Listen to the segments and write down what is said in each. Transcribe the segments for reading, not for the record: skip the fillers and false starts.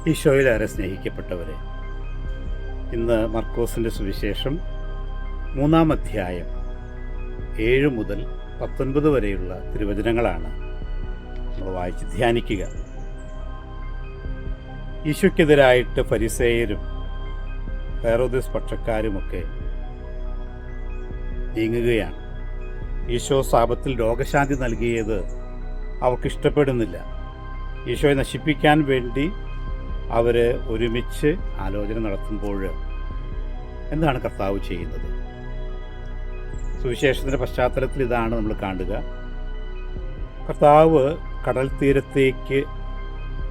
ഈശോയിലേറെ സ്നേഹിക്കപ്പെട്ടവരെ, ഇന്ന് മർക്കോസിൻ്റെ സുവിശേഷം 3-ാം അധ്യായം 7 മുതൽ 19 വരെയുള്ള തിരുവചനങ്ങളാണ് നമ്മൾ വായിച്ച് ധ്യാനിക്കുക. ഈശോയ്ക്കെതിരായിട്ട് ഫരിസേയരും ഹെരോദസ് പക്ഷക്കാരുമൊക്കെ നീങ്ങുകയാണ്. ഈശോ സാപത്തിൽ രോഗശാന്തി നൽകിയത് അവർക്കിഷ്ടപ്പെടുന്നില്ല. ഈശോയെ നശിപ്പിക്കാൻ വേണ്ടി അവർ ഒരുമിച്ച് ആലോചന നടത്തുമ്പോൾ എന്താണ് കർത്താവ് ചെയ്യുന്നത്? സുവിശേഷത്തിൻ്റെ പശ്ചാത്തലത്തിൽ ഇതാണ് നമ്മൾ കാണുക. കർത്താവ് കടൽ തീരത്തേക്ക്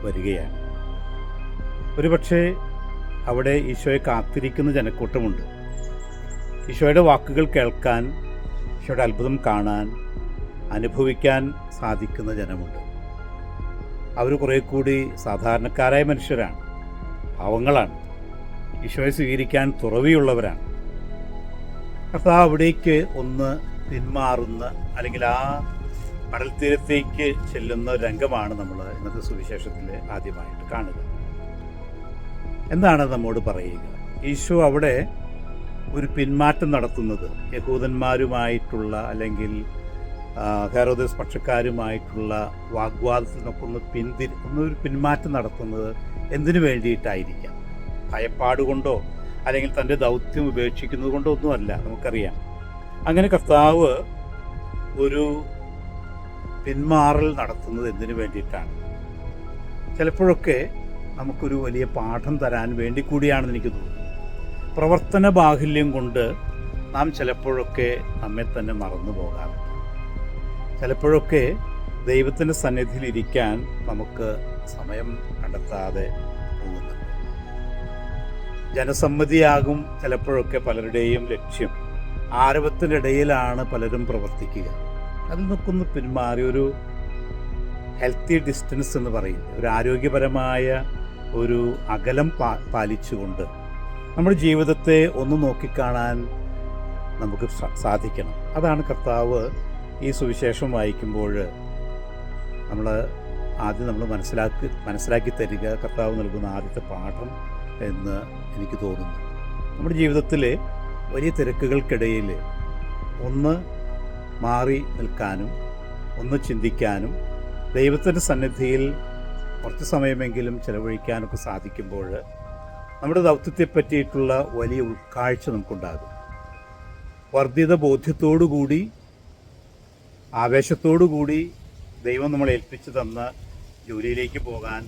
വരികയാണ്. ഒരുപക്ഷെ അവിടെ ഈശോയെ കാത്തിരിക്കുന്ന ജനക്കൂട്ടമുണ്ട്. ഈശോയുടെ വാക്കുകൾ കേൾക്കാൻ, ഈശോയുടെ അത്ഭുതം കാണാൻ, അനുഭവിക്കാൻ സാധിക്കുന്ന ജനമുണ്ട്. അവർ കുറേ കൂടി സാധാരണക്കാരായ മനുഷ്യരാണ്, പാവങ്ങളാണ്, ഈശോയെ സ്വീകരിക്കാൻ തുറവിയുള്ളവരാണ്. കർത്താവ് അവിടേക്ക് ഒന്ന് പിന്മാറുന്ന, അല്ലെങ്കിൽ ആ കടൽ തീരത്തേക്ക് ചെല്ലുന്ന രംഗമാണ് നമ്മൾ ഇന്നത്തെ സുവിശേഷത്തിൽ ആദ്യമായിട്ട് കാണുക. എന്താണ് നമ്മോട് പറയുക? ഈശോ അവിടെ ഒരു പിന്മാറ്റം നടത്തുന്നത് യഹൂദന്മാരുമായിട്ടുള്ള, അല്ലെങ്കിൽ ഹെരോദസ് പക്ഷക്കാരുമായിട്ടുള്ള വാഗ്വാദത്തിൽ നിന്നൊക്കെ ഒന്നൊരു പിന്മാറ്റം നടത്തുന്നത് എന്തിനു വേണ്ടിയിട്ടായിരിക്കാം? ഭയപ്പാടുകൊണ്ടോ അല്ലെങ്കിൽ തൻ്റെ ദൗത്യം ഉപേക്ഷിക്കുന്നത് കൊണ്ടോ ഒന്നുമല്ല, നമുക്കറിയാം. അങ്ങനെ കർത്താവ് ഒരു പിന്മാറൽ നടത്തുന്നത് എന്തിനു വേണ്ടിയിട്ടാണ്? ചിലപ്പോഴൊക്കെ നമുക്കൊരു വലിയ പാഠം തരാൻ വേണ്ടി കൂടിയാണെന്ന് എനിക്ക് തോന്നുന്നു. പ്രവർത്തന ബാഹുല്യം കൊണ്ട് നാം ചിലപ്പോഴൊക്കെ നമ്മെ തന്നെ മറന്നു പോകാറുണ്ട്. ചിലപ്പോഴൊക്കെ ദൈവത്തിൻ്റെ സന്നിധിയിൽ ഇരിക്കാൻ നമുക്ക് സമയം കണ്ടെത്താതെ പോകുന്നുണ്ട്. ജനസമ്മതിയാകും ചിലപ്പോഴൊക്കെ പലരുടെയും ലക്ഷ്യം. ആരവത്തിനിടയിലാണ് പലരും പ്രവർത്തിക്കുക. അതിൽ നിന്നൊക്കെ പിന്മാറി ഒരു ഹെൽത്തി ഡിസ്റ്റൻസ് എന്ന് പറയുന്നത്, ഒരു ആരോഗ്യപരമായ ഒരു അകലം പാലിച്ചുകൊണ്ട് നമ്മുടെ ജീവിതത്തെ ഒന്ന് നോക്കിക്കാണാൻ നമുക്ക് സാധിക്കണം. അതാണ് കർത്താവ് ഈ സുവിശേഷം വായിക്കുമ്പോൾ നമ്മൾ മനസ്സിലാക്കി തരിക കർത്താവ് നൽകുന്ന ആദ്യത്തെ പാഠം എന്ന് എനിക്ക് തോന്നുന്നു. നമ്മുടെ ജീവിതത്തിലെ വലിയ തിരക്കുകൾക്കിടയിൽ ഒന്ന് മാറി നിൽക്കാനും, ഒന്ന് ചിന്തിക്കാനും, ദൈവത്തിൻ്റെ സന്നിധിയിൽ കുറച്ച് സമയമെങ്കിലും ചെലവഴിക്കാനൊക്കെ സാധിക്കുമ്പോൾ നമ്മുടെ ദൗത്യത്തെ പറ്റിയിട്ടുള്ള വലിയ ഉൾക്കാഴ്ച നമുക്കുണ്ടാകും. വർദ്ധിത ബോധ്യത്തോടുകൂടി, ആവേശത്തോടുകൂടി ദൈവം നമ്മളെ ഏൽപ്പിച്ചു തന്ന ജോലിയിലേക്ക് പോകാൻ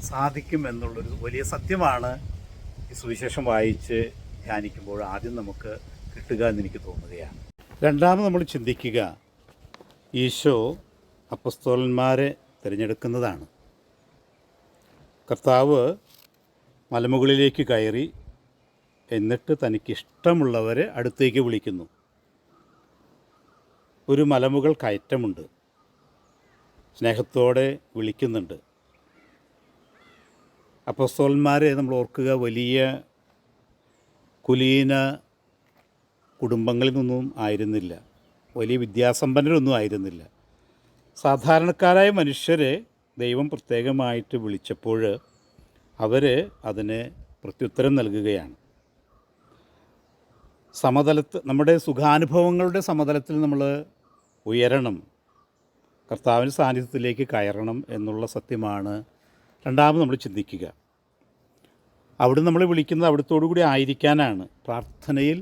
സാധിക്കും എന്നുള്ളൊരു വലിയ സത്യമാണ് ഈ സുവിശേഷം വായിച്ച് ധ്യാനിക്കുമ്പോൾ ആദ്യം നമുക്ക് കിട്ടുക എന്നെനിക്ക് തോന്നുകയാണ്. രണ്ടാമത് നമ്മൾ ചിന്തിക്കുക, ഈശോ അപ്പസ്തോലന്മാരെ തിരഞ്ഞെടുക്കുന്നതാണ്. കർത്താവ് മലമുകളിലേക്ക് കയറി, എന്നിട്ട് തനിക്കിഷ്ടമുള്ളവരെ അടുത്തേക്ക് വിളിക്കുന്നു. ഒരു മലമുകൾ കയറ്റമുണ്ട്, സ്നേഹത്തോടെ വിളിക്കുന്നുണ്ട്. അപ്പസ്തോലന്മാരെ നമ്മൾ ഓർക്കുക, വലിയ കുലീന കുടുംബങ്ങളിൽ നിന്നും ആയിരുന്നില്ല, വലിയ വിദ്യാസമ്പന്നരൊന്നും ആയിരുന്നില്ല. സാധാരണക്കാരായ മനുഷ്യരെ ദൈവം പ്രത്യേകമായിട്ട് വിളിച്ചപ്പോൾ അവർ അതിന് പ്രത്യുത്തരം നൽകുകയാണ്. നമ്മുടെ സുഖാനുഭവങ്ങളുടെ സമതലത്തിൽ നമ്മൾ ഉയരണം, കർത്താവിൻ്റെ സാന്നിധ്യത്തിലേക്ക് കയറണം എന്നുള്ള സത്യമാണ് രണ്ടാമത് നമ്മൾ ചിന്തിക്കുക. അവിടെ നമ്മൾ വിളിക്കുന്നത് അവിടത്തോടു കൂടി ആയിരിക്കാനാണ്, പ്രാർത്ഥനയിൽ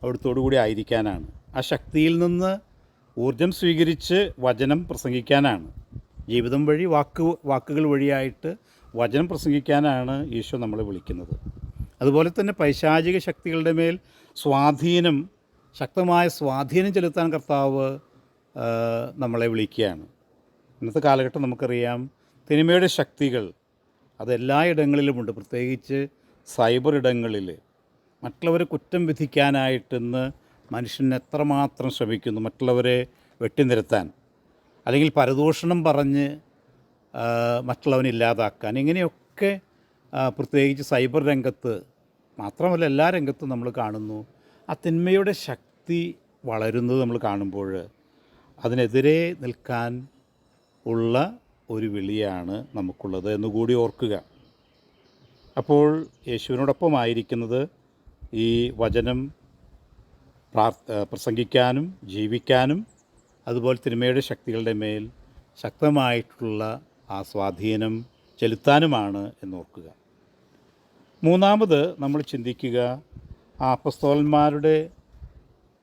അവിടത്തോടു കൂടി ആയിരിക്കാനാണ്. ആ ശക്തിയിൽ നിന്ന് ഊർജം സ്വീകരിച്ച് വചനം പ്രസംഗിക്കാനാണ്. ജീവിതം വഴി, വാക്കുകൾ വഴിയായിട്ട് വചനം പ്രസംഗിക്കാനാണ് ഈശോ നമ്മളെ വിളിക്കുന്നത്. അതുപോലെ തന്നെ പൈശാചിക ശക്തികളുടെ മേൽ ശക്തമായ സ്വാധീനം ചെലുത്താൻ കർത്താവ് നമ്മളെ വിളിക്കുകയാണ്. ഇന്നത്തെ കാലഘട്ടം നമുക്കറിയാം, തിന്മയുടെ ശക്തികൾ അതെല്ലായിടങ്ങളിലുമുണ്ട്. പ്രത്യേകിച്ച് സൈബർ ഇടങ്ങളിൽ മറ്റുള്ളവരെ കുറ്റം വിധിക്കാനായിട്ടെന്ന് മനുഷ്യൻ എത്രമാത്രം ശ്രമിക്കുന്നു, മറ്റുള്ളവരെ വെട്ടിനിരത്താൻ, അല്ലെങ്കിൽ പരദൂഷണം പറഞ്ഞ് മറ്റുള്ളവനെ ഇല്ലാതാക്കാൻ. ഇങ്ങനെയൊക്കെ പ്രത്യേകിച്ച് സൈബർ രംഗത്ത് മാത്രമല്ല എല്ലാ രംഗത്തും നമ്മൾ കാണുന്നു. ആ തിന്മയുടെ ശക്തി വളരുന്നത് നമ്മൾ കാണുമ്പോൾ അതിനെതിരെ നിൽക്കാൻ ഉള്ള ഒരു വിളിയാണ് നമുക്കുള്ളത് എന്നുകൂടി ഓർക്കുക. അപ്പോൾ യേശുവിനോടൊപ്പമായിരിക്കുന്നത് ഈ വചനം പ്രസംഗിക്കാനും ജീവിക്കാനും അതുപോലെ തിന്മയുടെ ശക്തികളുടെ മേൽ ശക്തമായിട്ടുള്ള ആ സ്വാധീനം ചെലുത്താനുമാണ് എന്നോർക്കുക. മൂന്നാമത് നമ്മൾ ചിന്തിക്കുക ആ അപ്പസ്തോലന്മാരുടെ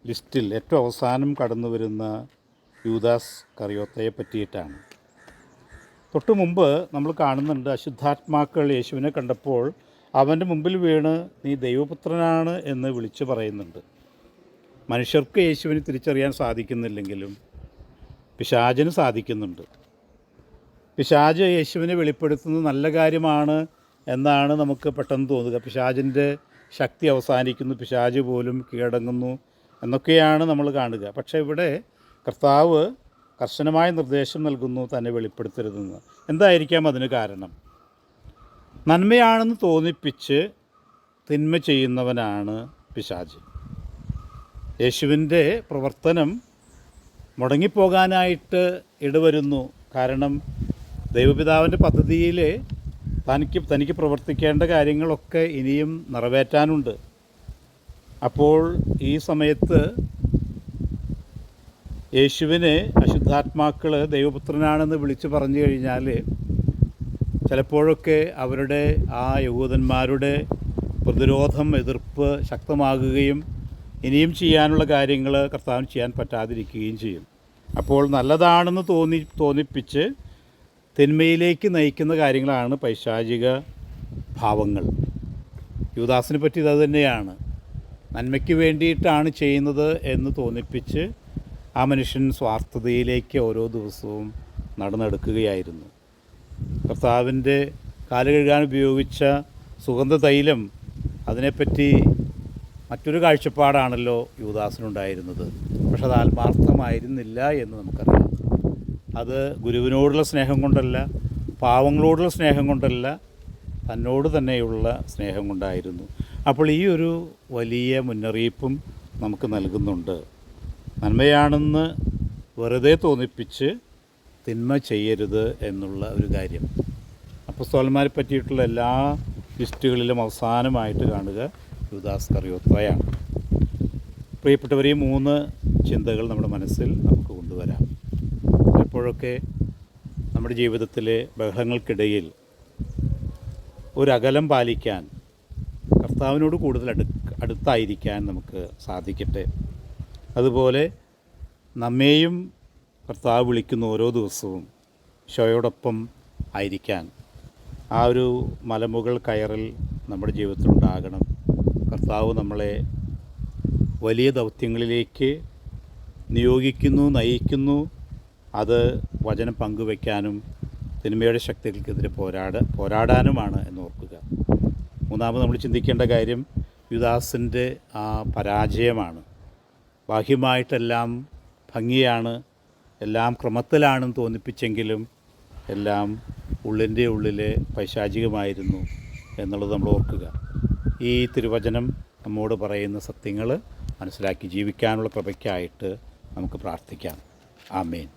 ലിസ്റ്റിൽ ഏറ്റവും അവസാനം കടന്നു വരുന്ന യൂദാസ് കറിയോത്തയെ പറ്റിയിട്ടാണ്. തൊട്ടു മുമ്പ് നമ്മൾ കാണുന്നുണ്ട്, അശുദ്ധാത്മാക്കൾ യേശുവിനെ കണ്ടപ്പോൾ അവൻ്റെ മുമ്പിൽ വീണ് നീ ദൈവപുത്രനാണ് എന്ന് വിളിച്ചു പറയുന്നുണ്ട്. മനുഷ്യർക്ക് യേശുവിനെ തിരിച്ചറിയാൻ സാധിക്കുന്നില്ലെങ്കിലും പിശാചിന് സാധിക്കുന്നുണ്ട്. പിശാച് യേശുവിനെ വെളിപ്പെടുത്തുന്നത് നല്ല കാര്യമാണ് എന്നാണ് നമുക്ക് പെട്ടെന്ന് തോന്നുക. പിശാചിൻ്റെ ശക്തി അവസാനിക്കുന്നു, പിശാച് പോലും കീഴടങ്ങുന്നു എന്നൊക്കെയാണ് നമ്മൾ കാണുക. പക്ഷേ ഇവിടെ കർത്താവ് കർശനമായ നിർദ്ദേശം നൽകുന്നു, തന്നെ വെളിപ്പെടുത്തരുതെന്ന്. എന്തായിരിക്കാം അതിന് കാരണം? നന്മയാണെന്ന് തോന്നിപ്പിച്ച് തിന്മ ചെയ്യുന്നവനാണ് പിശാച്. യേശുവിൻ്റെ പ്രവർത്തനം മുടങ്ങിപ്പോകാനായിട്ട് ഇടവരുന്നു. കാരണം ദൈവപിതാവിൻ്റെ പദ്ധതിയിൽ തനിക്ക് പ്രവർത്തിക്കേണ്ട കാര്യങ്ങളൊക്കെ ഇനിയും നിറവേറ്റാനുണ്ട്. അപ്പോൾ ഈ സമയത്ത് യേശുവിനെ അശുദ്ധാത്മാക്കൾ ദൈവപുത്രനാണെന്ന് വിളിച്ചു പറഞ്ഞു കഴിഞ്ഞാൽ ചിലപ്പോഴൊക്കെ അവരുടെ ആ യഹൂദന്മാരുടെ പ്രതിരോധം, എതിർപ്പ് ശക്തമാകുകയും ഇനിയും ചെയ്യാനുള്ള കാര്യങ്ങൾ കർത്താവിന് ചെയ്യാൻ പറ്റാതിരിക്കുകയും ചെയ്യും. അപ്പോൾ നല്ലതാണെന്ന് തോന്നിപ്പിച്ച് തിന്മയിലേക്ക് നയിക്കുന്ന കാര്യങ്ങളാണ് പൈശാചിക ഭാവങ്ങൾ. യൂദാസിനെ പറ്റി ഇത് തന്നെയാണ്. നന്മയ്ക്ക് വേണ്ടിയിട്ടാണ് ചെയ്യുന്നത് എന്ന് തോന്നിപ്പിച്ച് ആ മനുഷ്യൻ സ്വാർത്ഥതയിലേക്ക് ഓരോ ദിവസവും നടന്നെടുക്കുകയായിരുന്നു. കർത്താവിൻ്റെ കാല് കഴുകാൻ ഉപയോഗിച്ച സുഗന്ധ തൈലം, അതിനെപ്പറ്റി മറ്റൊരു കാഴ്ചപ്പാടാണല്ലോ യൂദാസിനുണ്ടായിരുന്നത്. പക്ഷെ അത് ആത്മാർത്ഥമായിരുന്നില്ല എന്ന് നമുക്കറിയാം. അത് ഗുരുവിനോടുള്ള സ്നേഹം കൊണ്ടല്ല, പാവങ്ങളോടുള്ള സ്നേഹം കൊണ്ടല്ല, തന്നോട് തന്നെയുള്ള സ്നേഹം കൊണ്ടായിരുന്നു. അപ്പോൾ ഈ ഒരു വലിയ മുന്നറിയിപ്പും നമുക്ക് നൽകുന്നുണ്ട്. നന്മയാണെന്ന് വെറുതെ തോന്നിപ്പിച്ച് തിന്മ ചെയ്യരുത് എന്നുള്ള ഒരു കാര്യം. അപ്പസ്തോലന്മാരെ പറ്റിയിട്ടുള്ള എല്ലാ ലിസ്റ്റുകളിലും അവസാനമായിട്ട് കാണുക യൂദാസ് കറിയോത്തയാണ്. പ്രിയപ്പെട്ടവർ, ഈ 3 ചിന്തകൾ നമ്മുടെ മനസ്സിൽ നമുക്ക് കൊണ്ടുവരാം. ചിലപ്പോഴൊക്കെ നമ്മുടെ ജീവിതത്തിലെ ബഹളങ്ങൾക്കിടയിൽ ഒരകലം പാലിക്കാൻ, കർത്താവിനോട് കൂടുതൽ അടുത്തായിരിക്കാൻ നമുക്ക് സാധിക്കട്ടെ. അതുപോലെ നമ്മെയും കർത്താവ് വിളിക്കുന്ന ഓരോ ദിവസവും ഈശോയോടൊപ്പം ആയിരിക്കാൻ ആ ഒരു മലമുകൾ കയറൽ നമ്മുടെ ജീവിതത്തിലുണ്ടാകണം. കർത്താവ് നമ്മളെ വലിയ ദൗത്യങ്ങളിലേക്ക് നിയോഗിക്കുന്നു, നയിക്കുന്നു. അത് വചനം പങ്കുവയ്ക്കാനും തിന്മയുടെ ശക്തികൾക്കെതിരെ പോരാടാനുമാണ് എന്നോർക്കുക. മൂന്നാമത് നമ്മൾ ചിന്തിക്കേണ്ട കാര്യം യൂദാസിൻ്റെ ആ പരാജയമാണ്. ബാഹ്യമായിട്ടെല്ലാം ഭംഗിയാണ്, എല്ലാം ക്രമത്തിലാണെന്ന് തോന്നിപ്പിച്ചെങ്കിലും എല്ലാം ഉള്ളിൻ്റെ ഉള്ളിലെ പൈശാചികമായിരുന്നു എന്നുള്ളത് നമ്മൾ ഓർക്കുക. ഈ തിരുവചനം നമ്മോട് പറയുന്ന സത്യങ്ങൾ മനസ്സിലാക്കി ജീവിക്കാനുള്ള കൃപയ്ക്കായിട്ട് നമുക്ക് പ്രാർത്ഥിക്കാം. ആമേൻ.